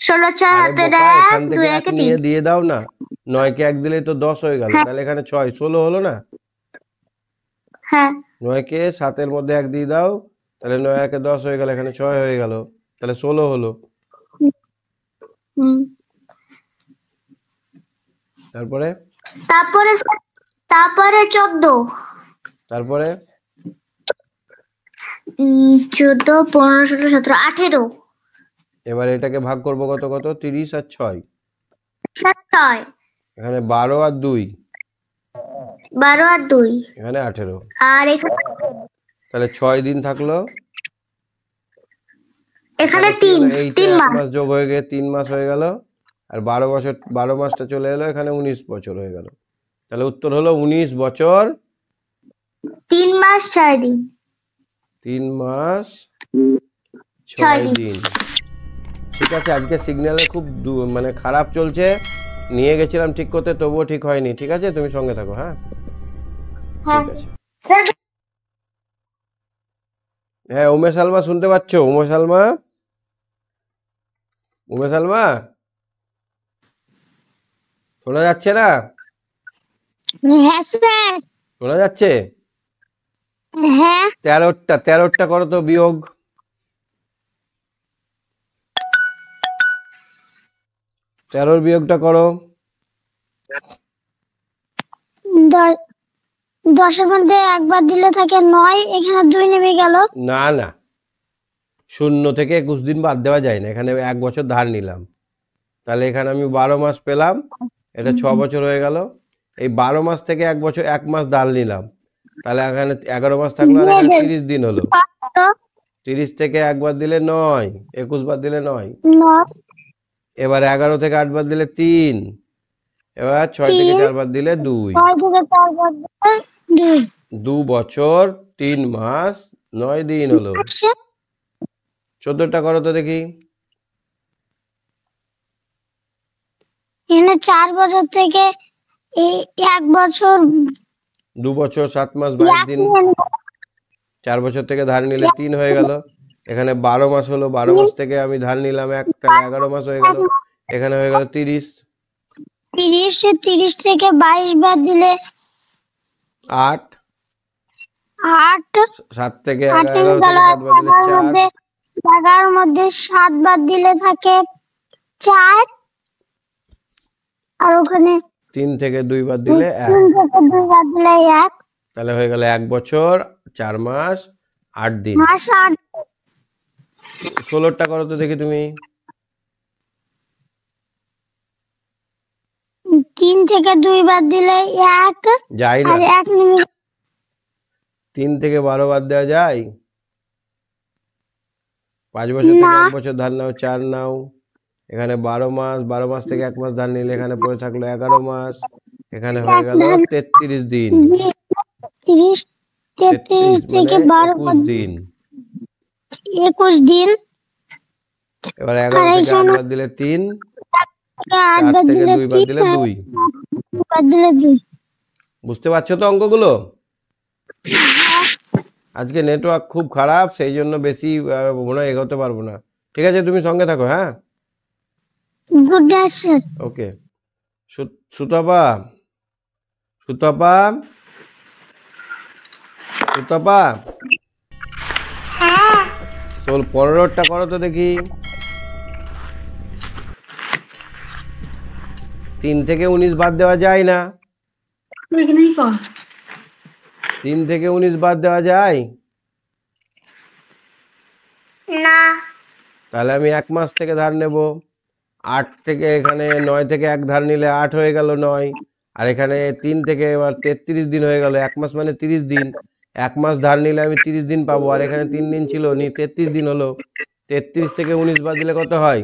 16 6 আরে হাতে বোকা, এখান 1 2 থেকে 1 এক নিয়ে দিয়ে দাও না। 9 কে 1 দিলেই তো 10 হয়ে গেল। তাহলে এখানে 6 16 হলো না? হ্যাঁ 9 কে 7 এর মধ্যে 1 দিয়ে দাও, তাহলে 9 আর 10 হয়ে গেল, এখানে 6 হয়ে গেল, তাহলে 16 হলো। তারপরে তারপরে 14 তারপরে 14 15 16 17 18 এবার এটাকে ভাগ করব কত কত? 30 আর 6। 7 এখানে 12 আর 2, 12 আর 2 এখানে 18। আর এখানে তাহলে 6 দিন থাকলো। এখানে কি হলো? এইটা 3 1 মাস। মাস যোগ হয়ে গিয়ে 3 মাস হয়ে গেল, আর 12 বছর 12 মাসটা চলে এলো, এখানে 19 বছর হয়ে গেল। তাহলে উত্তর হলো 19 বছর 3 মাস 6 দিন। 3 মাস 6 দিন। ঠিক আছে, আজকে সিগন্যালে খুব মানে খারাপ চলছে, নিয়ে গেছিলাম ঠিক করতে, তবুও ঠিক হয়নি। ঠিক আছে, তুমি সঙ্গে থাকো। হ্যাঁ ঠিক আছে। স্যার হ্যাঁ উমেশ আলমা, শুনতে পাচ্ছ? উমেশ আলমা, উমেশ আলমা, শোনা যাচ্ছে না? হ্যাঁ স্যার। শোনা যাচ্ছে? হ্যাঁ 13টা করো তো বিয়োগ। 13 বিয়োগটা করো। 10-এর মধ্যে একবার দিলে থাকে 9, এখানে 2 নেমে গেল। না না, 0 থেকে 21 দিন বাদ দেওয়া যায় না, এখানে 1 বছর ধার নিলাম, তাহলে এখানে আমি 12 মাস পেলাম, এটা 6 বছর হয়ে গেল। এই 12 মাস থেকে 1 বছর 1 মাস ধার নিলাম, তাহলে এখানে 11 মাস থাকলো, আর এখানে 30 দিন হলো। 30 থেকে 1 বার দিলে 9, 21 বার দিলে 9। এবার 11 থেকে 8 বার দিলে 3, এবার 6 থেকে 4 বার দিলে 2। 2 বছর 3 মাস 9 দিন হলো। 14টা করো তো দেখি। এখানে 4 বছর থেকে 1 বছর 2 বছর 7 মাস 22 দিন। 4 বছর থেকে ধার নিলে 3 হয়ে গেল। এখানে 12 মাস হলো, 12 মাস থেকে আমি ধার নিলাম 1, তাহলে 11 মাস হয়ে গেল, এখানে হয়ে গেল 30। 30 থেকে 22 বাদ দিলে 8। 8 7 থেকে 11 থেকে 7 বাদ দিলে 4। 11-র মধ্যে 7 বাদ দিলে থাকে 4, আর ওখানে 3 থেকে 2 বাদ দিলে 1, 3 থেকে 2 বাদ দিলে 1, তাহলে হয়ে গেল 1 বছর 4 মাস 8 দিন। মাস 8। 16টা করো তো দেখি তুমি। 3 থেকে 2 বাদ দিলে 1, যাই না, আর 1 নেমে 3 থেকে 12 বাদ দেওয়া যায়? 5 বছর থেকে 1 বছর ধার নাও, 4 নাও, এখানে 12 মাস, 12 মাস থেকে 1 মাস ধার নিলে এখানে পড়ে থাকলো 11 মাস, এখানে হয়ে গেল 33 দিন। 30 33 থেকে 12 21 দিন। 21 দিন। এবার 11 থেকে 8 বাদ দিলে 3, 4 থেকে 2 বাদ দিলে 2। বুঝতে পারছো তো অঙ্কগুলো? আজকে নেটওয়ার্ক খুব খারাপ, সেই জন্য বেশি মনে হয় এগোতে পারবো না। ঠিক আছে, তুমি সঙ্গে থাকো। হ্যাঁ, গুড নাইট স্যার। ওকে। সুতপা, সুতপা, সুতপা, হ্যাঁ 15টা করো তো দেখি। 3 থেকে 19 বাদ দেওয়া যায় না? তুই এখানেই কর। 3 থেকে 19 বাদ দেওয়া যায়? না। তাহলে আমি 1 মাস থেকে ধার নেব। 8 থেকে এখানে 9 থেকে 1 ধার নিলে 8 হয়ে গেল 9, আর এখানে 3 থেকে এবার 33 দিন হয়ে গেল। 1 মাস মানে 30 দিন। 1 মাস ধার নিলে আমি 30 দিন পাবো, আর এখানে 3 দিন ছিল, 33 দিন হলো। 33 থেকে 19 বাদ দিলে কত হয়?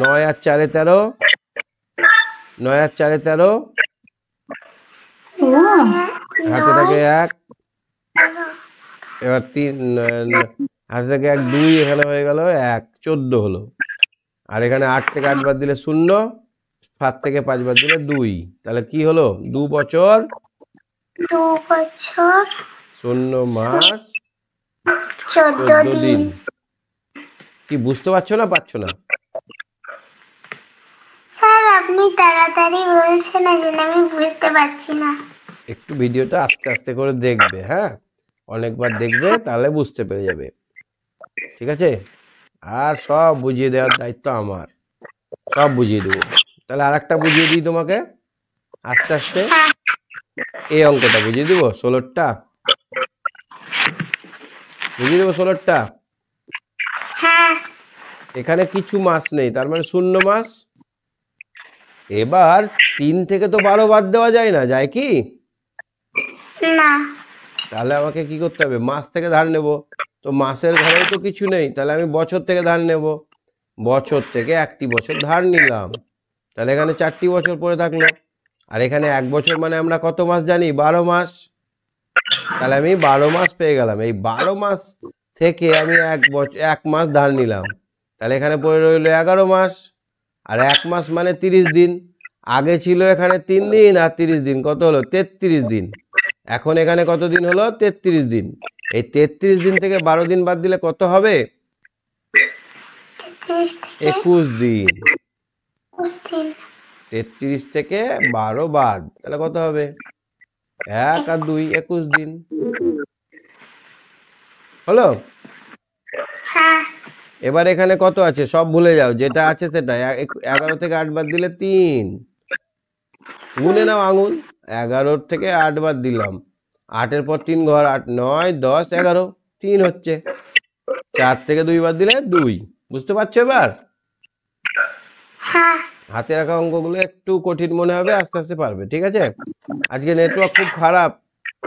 9 আর 4 13, 9 আর 4 13, ও হাতে থাকে 1, এবার 3, হাতে থাকে 1 2, এখানে হয়ে গেল 1, 14 হলো। আর এখানে 8 থেকে 8 বাদ দিলে 0, 7 থেকে 5 বাদ দিলে 2। তাহলে কি হলো? 2 বছর 2 বছর 0 মাস 14 14 দিন। দিন। কি বুঝতে পারছো না পারছো না? স্যার আপনি তাড়াতাড়ি বলছেন না যে আমি বুঝতে পারছি না। একটু ভিডিওটা আস্তে আস্তে করে দেখবে। হ্যাঁ, অনেকবার দেখবে, তাহলে বুঝতে পেরে যাবে। ঠিক আছে, আর সব বুঝিয়ে দেওয়ার দায়িত্ব আমার, সব বুঝিয়ে দেবো। তাহলে আর একটা বুঝিয়ে দিই তোমাকে আস্তে আস্তে। এই অঙ্কটা বুঝিয়ে দিব, 16টা বুঝিয়ে দেবো। 16টা হ্যাঁ এখানে কিছু মাস নেই, তার মানে 0 মাস। এবার 3 থেকে তো 12 বাদ দেওয়া যায় না, যায় কি? না। তাহলে আমাকে কি করতে হবে? মাস থেকে ধার নেব। তো মাসের ঘরেও তো কিছু নেই, তাহলে আমি বছর থেকে ধার নেব। বছর থেকে 1টি বছর ধার নিলাম, তাহলে এখানে 4টি বছর পড়ে থাকলো। আর এখানে 1 বছর মানে আমরা কত মাস জানি? 12 মাস। তাহলে আমি 12 মাস পেয়ে গেলাম। এই 12 মাস থেকে আমি 1 মাস ধার নিলাম, তাহলে এখানে পড়ে রইল 11 মাস। আর 1 মাস মানে 30 দিন। আগে ছিল এখানে 3 দিন আর 30 দিন, কত হলো? 33 দিন। এখন এখানে কত দিন হলো? 33 দিন। এই 33 দিন থেকে 12 দিন বাদ দিলে কত হবে? 21 দিন। 33 থেকে 12 বাদ, তাহলে কত হবে? 1 আর 2, 21 দিন হলো। হ্যাঁ এবার এখানে কত আছে সব ভুলে যাও, যেটা আছে সেটা। 11 থেকে 8 বাদ দিলে 3, গুনে নাও আঙুল। 11 থেকে 8 বাদ দিলাম, 8-এর পর 3 ঘর, 8 9 10 11, 3 হচ্ছে। 4 থেকে 2 বাদ দিলে 2। বুঝতে পারছো এবার? হ্যাঁ হাতে রাখা অঙ্কগুলো একটু কঠিন মনে হবে, আস্তে আস্তে পারবে। ঠিক আছে, আজকে নেটওয়ার্ক খুব খারাপ,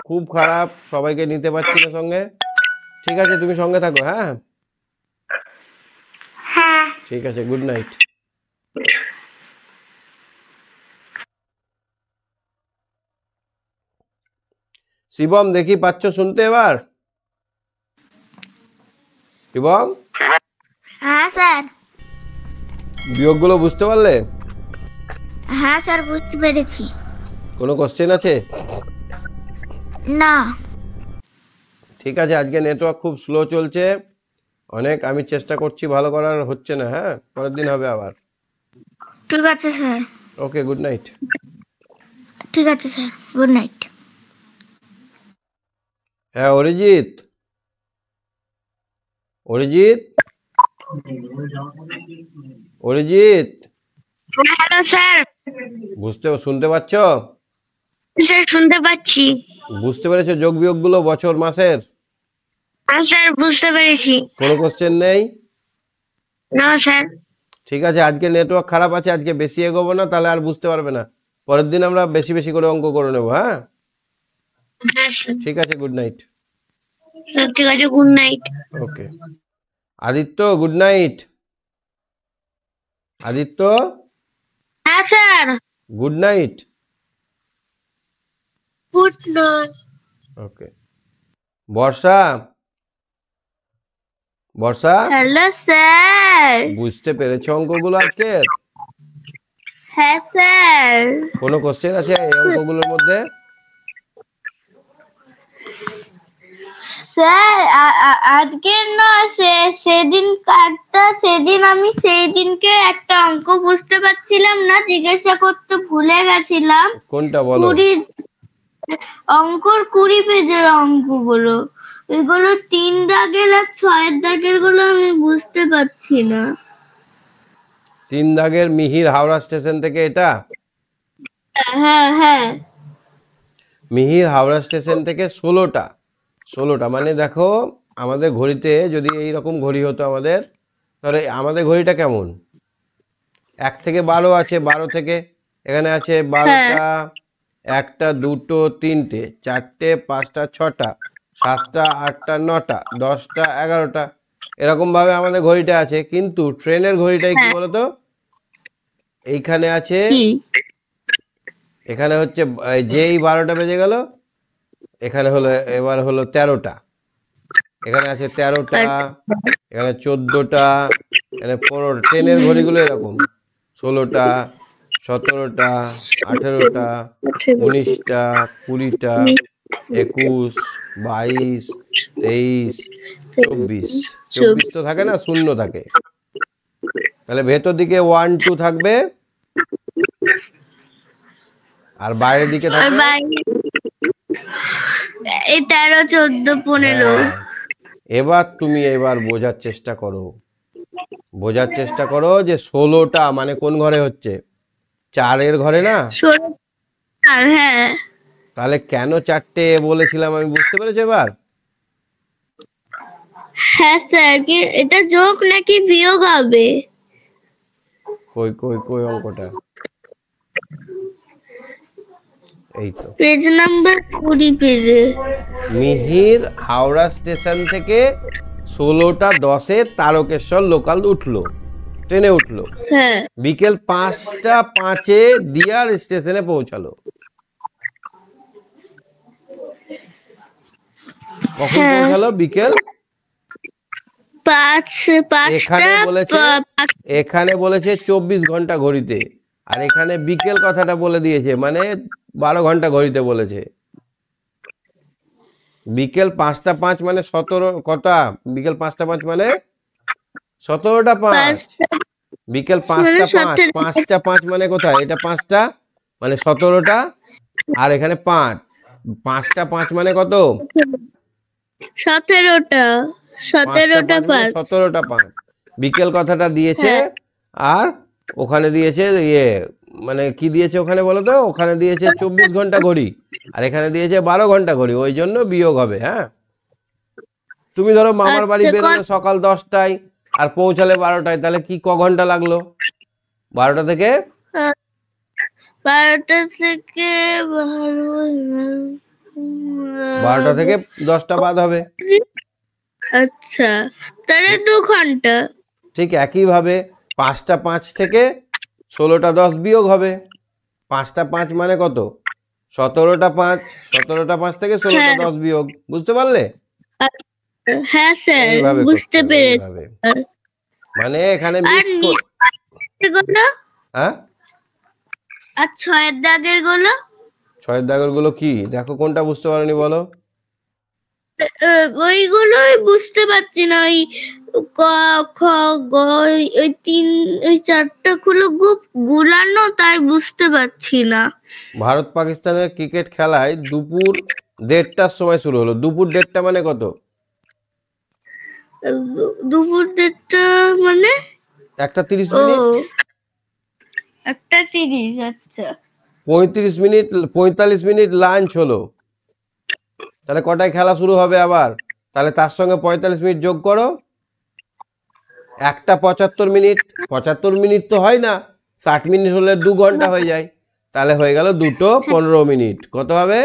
খুব খারাপ, সবাইকে নিতে পারছি না সঙ্গে। ঠিক আছে, তুমি সঙ্গে থাকো। হ্যাঁ হ্যাঁ ঠিক আছে, গুড নাইট। শিবম, দেখি পাচ্ছ শুনতে এবার? শিবম, হ্যাঁ স্যার। বিয়োগগুলো বুঝতে পারলে? হ্যাঁ স্যার বুঝতে পেরেছি। কোনো কোশ্চেন আছে? না। ঠিক আছে, আজকে নেটওয়ার্ক খুব স্লো চলছে অনেক। আমি চেষ্টা করছি ভালো করার, হচ্ছে না। হ্যাঁ, পরের দিন হবে আবার। ঠিক আছে স্যার। ওকে, গুড নাইট। ঠিক আছে স্যার, গুড নাইট। হ্যাঁ অরিজিৎ, অরিজিৎ, অরিজিৎ, হ্যালো স্যার। শুনতে পাচ্ছ? স্যার শুনতে পাচ্ছি। বুঝতে পেরেছো যোগ বিয়োগগুলো বছর মাসের? হ্যাঁ স্যার বুঝতে পেরেছি। কোনো কোশ্চেন নেই? না স্যার। ঠিক আছে, আজকে নেটওয়ার্ক খারাপ আছে, আজকে বেশি এগোবো না, তাহলে আর বুঝতে পারবে না। পরের দিন আমরা বেশি বেশি করে অঙ্ক করে নেবো। হ্যাঁ হ্যাঁ স্যার। ঠিক আছে, গুড নাইট। ঠিক আছে, good night. Okay. Aditya, good night. Aditya, হ্যাঁ sir. Good night. Good night. Okay. Barsha, Barsha, hello sir. বুঝতে পেরেছো অঙ্কগুলো আজকের? হ্যাঁ স্যার। কোনো কোশ্চেন আছে এই অঙ্কগুলোর মধ্যে? স্যার আজকে না, সেদিন আমি সেই দিনকে একটা অঙ্ক বুঝতে পারছিলাম না, জিজ্ঞাসা করতে ভুলে গেছিলাম। কোনটা বলো? 20 পেজের অঙ্কগুলো, এগুলো 3 দাগের আর 6 দাগের গুলো আমি বুঝতে পারছি না। 3 দাগের মিহির হাওড়া স্টেশন থেকে এটা? হ্যাঁ হ্যাঁ। মিহির হাওড়া স্টেশন থেকে 16টা মানে দেখো আমাদের ঘড়িতে যদি এইরকম ঘড়ি হতো আমাদের, তাহলে আমাদের ঘড়িটা কেমন? 1 থেকে 12 আছে, 12 থেকে এখানে আছে 12টা, 1টা 2টো 3টে 4টে 5টা 6টা 7টা 8টা 9টা 10টা 11টা, এরকম ভাবে আমাদের ঘড়িটা আছে। কিন্তু ট্রেনের ঘড়িটাই কি বলতো, এইখানে আছে, এখানে হচ্ছে যেই 12টা বেজে গেল, এখানে হলো এবার হলো 13টা, এখানে আছে 13টা, এখানে 14টা, এখানে 15টা। ট্রেনের ঘড়িগুলো এরকম 16টা 17টা 18টা 19টা 20টা 21 22 23 24। 24 তো থাকে না, শূন্য থাকে। তাহলে ভেতর দিকে 1 2 থাকবে আর বাইরের দিকে থাকবে 13 14 15। এবার তুমি বোঝার চেষ্টা করো যে 16টা মানে কোন ঘরে হচ্ছে? 4-এর ঘরে না? হ্যাঁ। তাহলে কেন 4টে বলেছিলাম আমি, বুঝতে পেরেছো এবার? হ্যাঁ স্যার, কি এটা যোগ নাকি বিয়োগ হবে? কই কই কই অঙ্কটা? এই তো পেজ নাম্বার 20 পেজে। মিহির হাওড়া স্টেশন থেকে 16টা 10-এ তারকেশ্বর লোকাল উঠলো, ট্রেনে উঠলো। হ্যাঁ বিকেল 5টা 5-এ দিয়ার স্টেশনে পৌঁছালো। কখন পৌঁছালো? বিকেল 5। এখানে বলেছে 24 ঘন্টা ঘড়িতে, আর এখানে বিকেল কথাটা বলে দিয়েছে, মানে 12 ঘন্টা ঘড়িতে বলেছে। বিকেল 5টা 5 মানে 17 কটা? বিকেল 5টা 5 মানে 17টা 5। বিকেল 5টা 5, 5টা 5 মানে কোথায়? এটা 5টা মানে 17টা, আর এখানে 5, 5টা 5 মানে কত? 17টা। 17টা 5 17টা 5। বিকেল কথাটা দিয়েছে, আর ওখানে দিয়েছে মানে কি দিয়েছে ওখানে বলো তো? ওখানে দিয়েছে 24 ঘন্টা ঘড়ি, আর এখানে দিয়েছে 12 ঘন্টা ঘড়ি, ওই জন্য বিয়োগ হবে। হ্যাঁ, তুমি ধরো মামার বাড়ি বেরোলে সকাল 10টায় আর পৌঁছালে 12টায়, তাহলে কি ক ঘন্টা লাগলো? 12টা থেকে 10টা বাদ হবে। আচ্ছা, তাহলে 2 ঘন্টা। ঠিক একইভাবে 5টা 5 থেকে 16টা 10 বিয়োগ হবে। 5টা 5 মানে কত? 17টা 5, 17টা 5 থেকে 16টা 10 বিয়োগ। বুঝতে পারলে? হ্যাঁ স্যার, এইভাবে বুঝতে পেরেছি। মানে এখানে মিক্স করে। হ্যাঁ, আর 6 দাগের গুলো? 6 দাগের গুলো কি? দেখো কোনটা বুঝতে পারোনি বলো? ওইগুলোই বুঝতে পারছি না। ওই ক খ গ, ওই 4টা গুলো গুলানো, তাই বুঝতে পারছি না। ভারত পাকিস্তানের ক্রিকেট খেলায় দুপুর 1:30টার সময় শুরু হলো। দুপুর 1:30টা মানে কত? দুপুর 1:30টা মানে 1:30 মিনিট। 1:30। আচ্ছা, 45 মিনিট লাঞ্চ হলো। তাহলে কটায় খেলা শুরু হবে আবার? তাহলে তার সঙ্গে 45 মিনিট যোগ করো। 1:75 মিনিট। 75 মিনিট তো হয় না, 60 মিনিট হলে 2 ঘন্টা হয়ে যায়। তাহলে হয়ে গেল 2:15 মিনিট। কত হবে?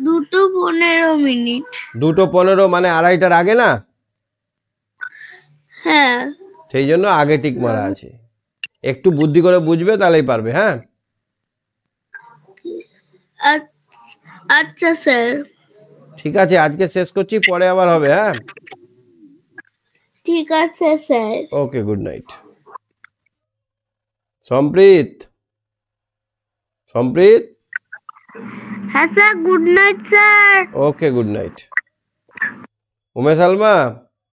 2:15 মিনিট। 2:15 মানে আড়াইটার আগে না? হ্যাঁ, সেই জন্য আগে টিক মারা আছে। একটু বুদ্ধি করে বুঝবে, তাহলেই পারবে। হ্যাঁ, আচ্ছা স্যার। ঠিক আছে, আজকে শেষ করছি, পরে আবার হবে। হ্যাঁ, ঠিক আছে স্যার। ওকে, গুড নাইট। সম্প্রীত, সম্প্রীত, হ্যাঁ স্যার, গুড নাইট স্যার। ওকে, গুড নাইট। উমেশ আলমা,